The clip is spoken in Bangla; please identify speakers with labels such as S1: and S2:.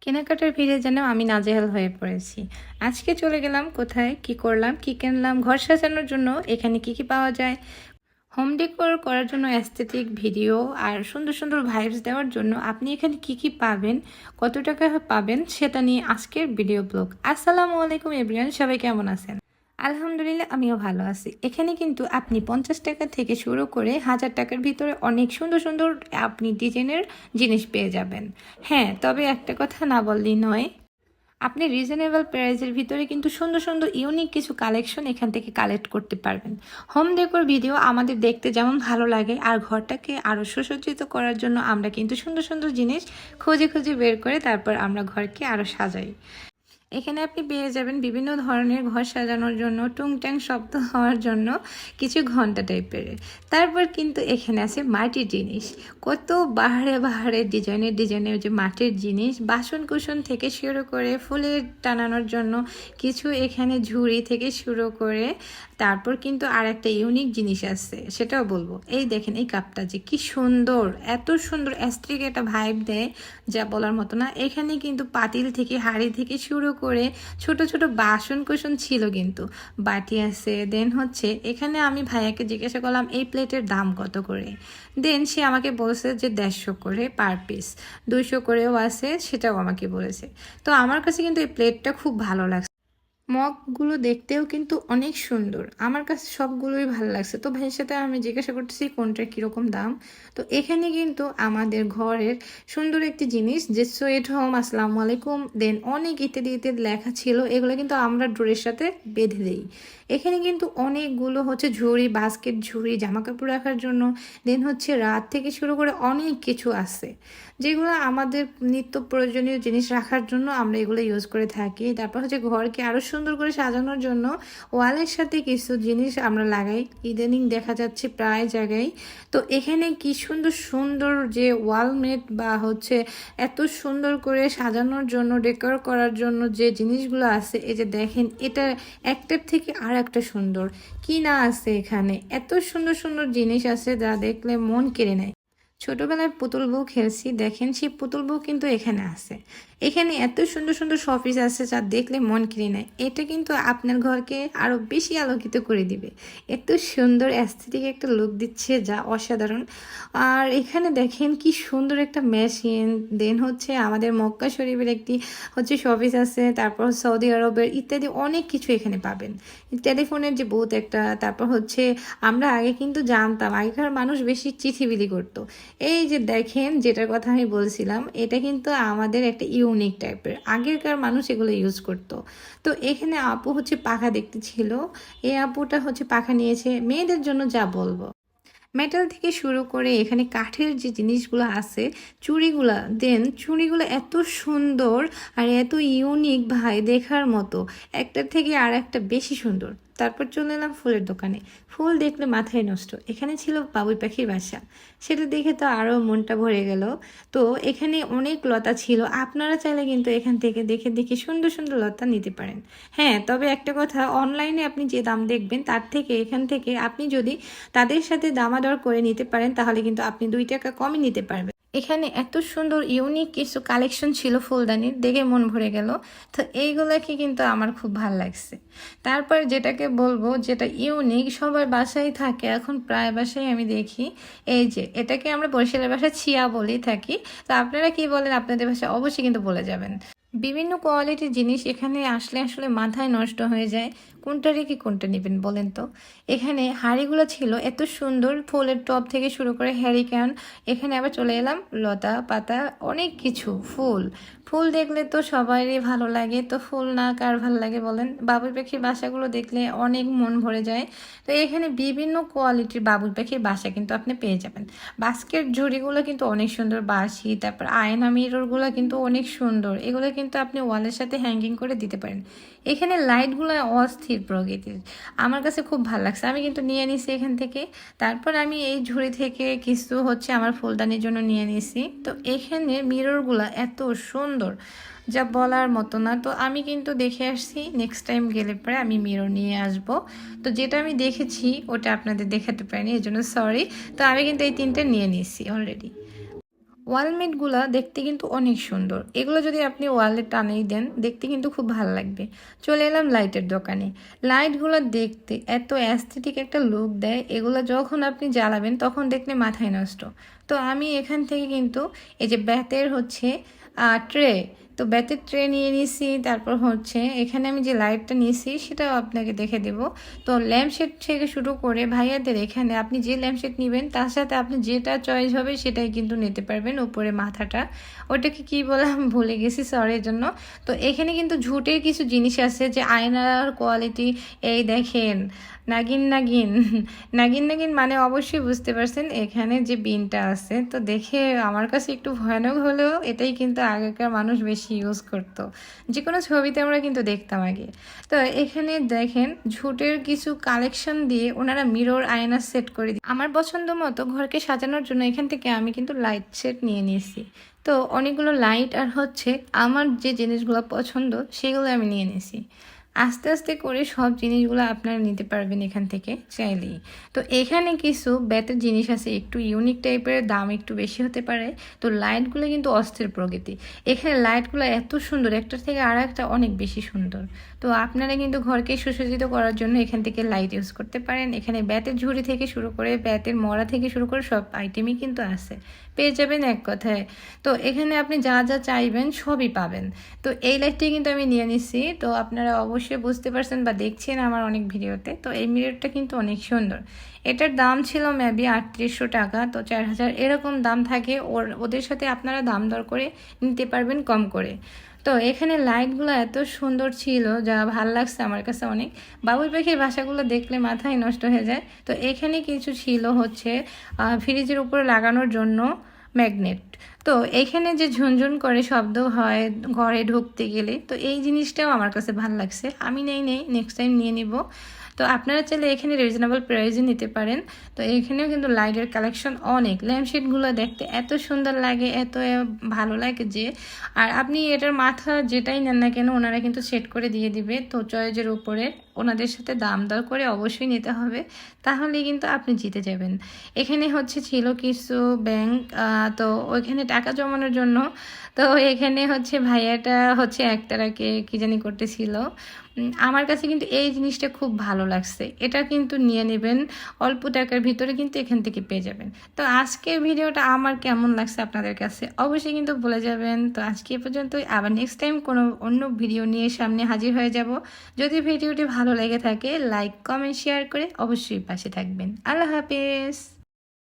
S1: কেনাকাটার ভিড়ে যেন আমি নাজেহাল হয়ে পড়েছি। আজকে চলে গেলাম কোথায়, কি করলাম, কি কিনলাম, ঘর সাজানোর জন্য এখানে কি কি পাওয়া যায়, হোম ডেকোর করার জন্য অ্যাস্থেটিক ভিডিও আর সুন্দর সুন্দর ভাইবস দেওয়ার জন্য আপনি এখানে কি কি পাবেন, কত টাকা পাবেন সেটা নিয়ে আজকের ভিডিও ব্লগ। আসসালামু আলাইকুম এভরিওয়ান, সবাই কেমন আছেন? আলহামদুলিল্লাহ আমিও ভালো আছি। এখানে কিন্তু আপনি 50 টাকা থেকে শুরু করে 1000 টাকার ভিতরে অনেক সুন্দর সুন্দর আপনি ডিজাইনের জিনিস পেয়ে যাবেন। হ্যাঁ, তবে একটা কথা না বললেই নয়, আপনি রিজনেবল প্রাইসের ভিতরে কিন্তু সুন্দর সুন্দর ইউনিক কিছু কালেকশন এখান থেকে কালেক্ট করতে পারবেন। হোম ডেকোর ভিডিও আমাদের দেখতে যেমন ভালো লাগে, আর ঘরটাকে আরও সুসজ্জিত করার জন্য আমরা কিন্তু সুন্দর সুন্দর জিনিস খুঁজে খুঁজে বের করে তারপর আমরা ঘরকে আরও সাজাই। এখানে আপনি পেয়ে যাবেন বিভিন্ন ধরনের ঘর সাজানোর জন্য টুংটাং শব্দ হওয়ার জন্য কিছু ঘন্টা টাইপের। তারপর কিন্তু এখানে আছে মাটির জিনিস, কত বাহারে বাহারে ডিজাইনের ডিজাইনের যে মাটির জিনিস, বাসন কুসন থেকে শুরু করে ফুলের টানানোর জন্য কিছু, এখানে ঝুড়ি থেকে শুরু করে তারপর কিন্তু আর একটা ইউনিক জিনিস আছে সেটাও বলবো। এই দেখেন এই কাপটা যে কি সুন্দর, এত সুন্দর অ্যাস্থেটিক একটা ভাইব দেয় যা বলার মতো না। এখানে কিন্তু পাতিল থেকে হাঁড়ি থেকে শুরু করে ছোট ছোট বাসন কোসন ছিল, কিন্তু বাটি আছে। দেন হচ্ছে এখানে আমি ভাইয়াকে জিজ্ঞাসা করলাম এই প্লেটের দাম কত করে, দেন সে আমাকে বলছে যে 150 করে পার পিস, 200 করেও আছে, সেটাও আমাকে বলেছে। তো আমার কাছে কিন্তু এই প্লেটটা খুব ভালো লাগছে। মগগুলো দেখতেও কিন্তু অনেক সুন্দর, আমার কাছে সবগুলোই ভালো লাগছে। তো ভাইয়ের সাথে আমি জিজ্ঞাসা করতেছি কোনটার কীরকম দাম। তো এখানে কিন্তু আমাদের ঘরের সুন্দর একটি জিনিস যে সুইট হোম আসসালামু আলাইকুম, দেন অনেক ইত্যাদি ইত্যাদি লেখা ছিল, এগুলো কিন্তু আমরা ড্রয়ের সাথে বেঁধে দিই। এখানে কিন্তু অনেকগুলো হচ্ছে ঝুড়ি, বাস্কেট ঝুড়ি, জামা কাপড় রাখার জন্য, দেন হচ্ছে রাত থেকে শুরু করে অনেক কিছু আছে যেগুলো আমাদের নিত্য প্রয়োজনীয় জিনিস রাখার জন্য আমরা এগুলো ইউজ করে থাকি। তারপর হচ্ছে ঘরকে আরও সুন্দর করে সাজানোর জন্য ওয়ালের সাথে কিছু জিনিস আমরা লাগাই, ইদানিং দেখা যাচ্ছে প্রায় জায়গায়। তো এখানে কি সুন্দর সুন্দর যে ওয়ালমেট বা হচ্ছে এত সুন্দর করে সাজানোর জন্য ডেকোর করার জন্য যে জিনিসগুলো আছে, এই যে দেখেন এটা একটার থেকে আর একটা সুন্দর, কি না আছে এখানে, এত সুন্দর সুন্দর জিনিস আছে যা দেখলে মন কেড়ে নেয়। ছোটবেলায় পুতুল বউ খেলছি, দেখেন সেই পুতুল বউ কিন্তু এখানে আছে। এখানে এত সুন্দর সুন্দর শোপিস আছে যা দেখলে মন কিনে নেয়। এটা কিন্তু আপনার ঘরকে আরও বেশি আলোকিত করে দিবে, এত সুন্দর অ্যাস্থেটিক একটা লুক দিচ্ছে যা অসাধারণ। আর এখানে দেখেন কি সুন্দর একটা মেশিন, দেন হচ্ছে আমাদের মক্কা শরীফের একটি হচ্ছে শোপিস আছে, তারপর সৌদি আরবের ইত্যাদি অনেক কিছু এখানে পাবেন। টেলিফোনের যে বুথ একটা, তারপর হচ্ছে আমরা আগে কিন্তু জানতাম আগেকার মানুষ বেশি চিঠি বিলি করতো। এই যে দেখেন যেটার কথা আমি বলছিলাম, এটা কিন্তু আমাদের একটা ইউনিক টাইপের, আগেরকার মানুষ এগুলো ইউজ করতো। তো এখানে আপু হচ্ছে পাখা দেখতে ছিল, এই আপুটা হচ্ছে পাখা নিয়েছে মেয়েদের জন্য, যা বলবো। মেটাল থেকে শুরু করে এখানে কাঠের যে জিনিসগুলো আছে, চুড়িগুলা, দেন চুড়িগুলো এত সুন্দর আর এত ইউনিক ভাই, দেখার মতো, একটার থেকে আর একটা বেশি সুন্দর। তারপর চলে এলাম ফুলের দোকানে, ফুল দেখলে মাথায় নষ্ট। এখানে ছিল বাবুই পাখির বাসা, সেটা দেখে তো আরও মনটা ভরে গেল। তো এখানে অনেক লতা ছিল, আপনারা চাইলে কিন্তু এখান থেকে দেখে দেখে সুন্দর সুন্দর লতা নিতে পারেন। হ্যাঁ, তবে একটা কথা, অনলাইনে আপনি যে দাম দেখবেন তার থেকে এখান থেকে আপনি যদি তাদের সাথে দামাদর করে নিতে পারেন তাহলে কিন্তু আপনি 2 টাকা কমই নিতে পারবেন। এখানে এত সুন্দর ইউনিক কিছু কালেকশন ছিল ফুলদানির, দেখে মন ভরে গেল। তো এইগুলোকে কিন্তু আমার খুব ভালো লাগছে। তারপর যেটাকে বলবো যেটা ইউনিক, সবার বাসায় থাকে এখন, প্রায় বাসায় আমি দেখি, এই যে এটাকে আমরা বরিশালের ভাষায় ছিয়া বলেই থাকি। তো আপনারা কি বলেন আপনাদের ভাষায় অবশ্যই কিন্তু বলে যাবেন। বিভিন্ন কোয়ালিটির জিনিস এখানে আসলে আসলে মাথায় নষ্ট হয়ে যায়, কোনটা রেখে কোনটা নেবেন বলেন তো। এখানে হাঁড়িগুলো ছিল এত সুন্দর, ফুলের টব থেকে শুরু করে হ্যারিকেন। এখানে আবার চলে এলাম লতা পাতা, অনেক কিছু ফুল। ফুল দেখলে তো সবারই ভালো লাগে, তো ফুল না কার ভালো লাগে বলেন। বাবুই পাখির বাসাগুলো দেখলে অনেক মন ভরে যায়। তো এখানে বিভিন্ন কোয়ালিটির বাবুই পাখির বাসা কিন্তু আপনি পেয়ে যাবেন। বাস্কেট ঝুড়িগুলো কিন্তু অনেক সুন্দর, বাঁশি, তারপর আয়না মিররগুলো কিন্তু অনেক সুন্দর, এগুলো কিন্তু আপনি ওয়ালের সাথে হ্যাঙ্গিং করে দিতে পারেন। এখানে লাইটগুলো অস্থির প্রকৃতির, আমার কাছে খুব ভালো লাগছে, আমি কিন্তু নিয়ে নিছি এখান থেকে। তারপর আমি এই ঝুড়ি থেকে কিছু হচ্ছে আমার ফুলদানির জন্য নিয়ে নিছি। তো এখানে মিররগুলো এত সুন্দর যা বলার মতো না। তো আমি কিন্তু দেখে আসছি, নেক্সট টাইম গেলে পরে আমি মিরর নিয়ে আসব। তো যেটা আমি দেখেছি ওটা আপনাদের দেখাতে পারিনি, এই জন্য সরি। তো আমি কিন্তু এই 3টে নিয়ে নিয়েছি অলরেডি। ওয়ালমেটগুলো দেখতে কিন্তু অনেক সুন্দর। এগুলো যদি আপনি ওয়ালে টানিয়ে দেন দেখতে কিন্তু খুব ভালো লাগবে। চলে এলাম লাইটের দোকানে। লাইটগুলো দেখতে এত অ্যাস্থেটিক একটা লুক দেয়, এগুলো যখন আপনি জ্বালাবেন তখন দেখলে মাথায় নষ্ট। তো আমি এখান থেকে কিন্তু এই যে বেতের হচ্ছে ট্রে, তো বেতের ট্রে নিয়ে নিছি। তারপর হচ্ছে এখানে আমি যে লাইটটা নিয়েছি সেটাও আপনাকে দেখে দেব। তো ল্যাম্পশেড থেকে শুরু করে ভাইয়াদের এখানে আপনি যে ল্যাম্পশেড নেবেন তার সাথে আপনি যেটা চয়েস হবে সেটাই কিন্তু নিতে পারবেন। উপরে মাথাটা ওটাকে কি বলে আমি ভুলে গেছি, সরি জন্য। তো এখানে কিন্তু ঝুটের কিছু জিনিস আছে, যে আয়নার কোয়ালিটি এই দেখেন, নাগিন নাগিন নাগিন নাগিন মানে অবশ্যই বুঝতে পারছেন এখানে যে বিনটা আছে। তো দেখে আমার কাছে একটু ভয়ানক হলেও এটাই কিন্তু আগেকার মানুষ বেশি ইউজ করতো, যে কোনো ছবিতে আমরা কিন্তু দেখতাম আগে। তো এখানে দেখেন ঝুটের কিছু কালেকশন দিয়ে ওনারা মিরর আয়না সেট করে দিয়ে আমার পছন্দ মতো ঘরকে সাজানোর জন্য এখান থেকে আমি কিন্তু লাইট সেট নিয়ে নিয়েছি। তো অনেকগুলো লাইট আর হচ্ছে আমার যে জিনিসগুলো পছন্দ সেগুলো আমি নিয়ে নিয়েছি। আস্তে আস্তে করে সব জিনিসগুলো আপনারা নিতে পারবেন এখান থেকে চাইলেই। তো এখানে কিছু বেতের জিনিস আছে একটু ইউনিক টাইপের, দাম একটু বেশি হতে পারে। তো লাইটগুলো কিন্তু অস্থির প্রকৃতি। এখানে লাইটগুলো এত সুন্দর, একটার থেকে আর একটা অনেক বেশি সুন্দর। তো আপনারা কিন্তু ঘরকে সুসজ্জিত করার জন্য এখান থেকে লাইট ইউজ করতে পারেন। এখানে বেতের ঝুড়ি থেকে শুরু করে বেতের মরা থেকে শুরু করে সব আইটেমই কিন্তু আছে, পেয়ে যাবেন এক কথায়। তো এখানে আপনি যা যা চাইবেন সবই পাবেন। তো এই লাইটটি কিন্তু আমি নিয়ে নিছি। তো আপনারা অবশ্যই বুঝতে পারছেন বা দেখছেন আমার অনেক ভিডিওতে। তো এই মিররটা কিন্তু অনেক সুন্দর। এটার দাম ছিল মেবি 3800 টাকা, তো 4000 এরকম দাম থাকে। ওদের সাথে আপনারা দাম দর করে নিতে পারবেন কম করে। তো এখানে লাইটগুলো এত সুন্দর ছিল যা ভাল লাগছে আমার কাছে অনেক। বাবুই পাখির বাসাগুলো দেখলে মাথায় নষ্ট হয়ে যায়। তো এখানে কিছু ছিল হচ্ছে ফ্রিজের উপরে লাগানোর জন্য ম্যাগনেট। তো এখানে যে ঝুনঝুন করে শব্দ হয় ঘরে ঢুকতে গেলে, তো এই জিনিসটাও আমার কাছে ভালো লাগছে। আমি নেই নেক্সট টাইম নিয়ে নিব। তো আপনারা চাইলে এখানে রিজনেবল প্রাইসে নিতে পারেন। তো এখানেও কিন্তু লাইটের কালেকশন অনেক। ল্যাম্পশেডগুলো দেখতে এত সুন্দর লাগে, এত ভালো লাগে যে, আর আপনি এটার মাথা যেটাই নেন না কেন ওনারা কিন্তু সেট করে দিয়ে দিবে। তো চয়েজের উপরে ওনাদের সাথে দাম দর করে অবশ্যই নিতে হবে, তাহলে কিন্তু আপনি জিতে যাবেন। এখানে হচ্ছে ছিল কিছু ব্যাংক, তো ওইখানে টাকা জমানোর জন্য। তো এখানে হচ্ছে ভাইয়াটা হচ্ছে একটারাকে কি জানি করতেছিল। আমার কাছে কিন্তু এই জিনিসটা খুব ভালো লাগছে, এটা কিন্তু নিয়ে নেবেন। অল্প টাকার ভিতরে কিন্তু এখান থেকে পেয়ে যাবেন। তো আজকের ভিডিওটা আমার কেমন লাগছে আপনাদের কাছে অবশ্যই কিন্তু বলে যাবেন। তো আজকে এ পর্যন্তই, আবার নেক্সট টাইম কোনো অন্য ভিডিও নিয়ে সামনে হাজির হয়ে যাব। যদি ভিডিওটি ভালো লেগে থাকে লাইক কমেন্ট শেয়ার করে অবশ্যই পাশে থাকবেন। আল্লাহ হাফেজ।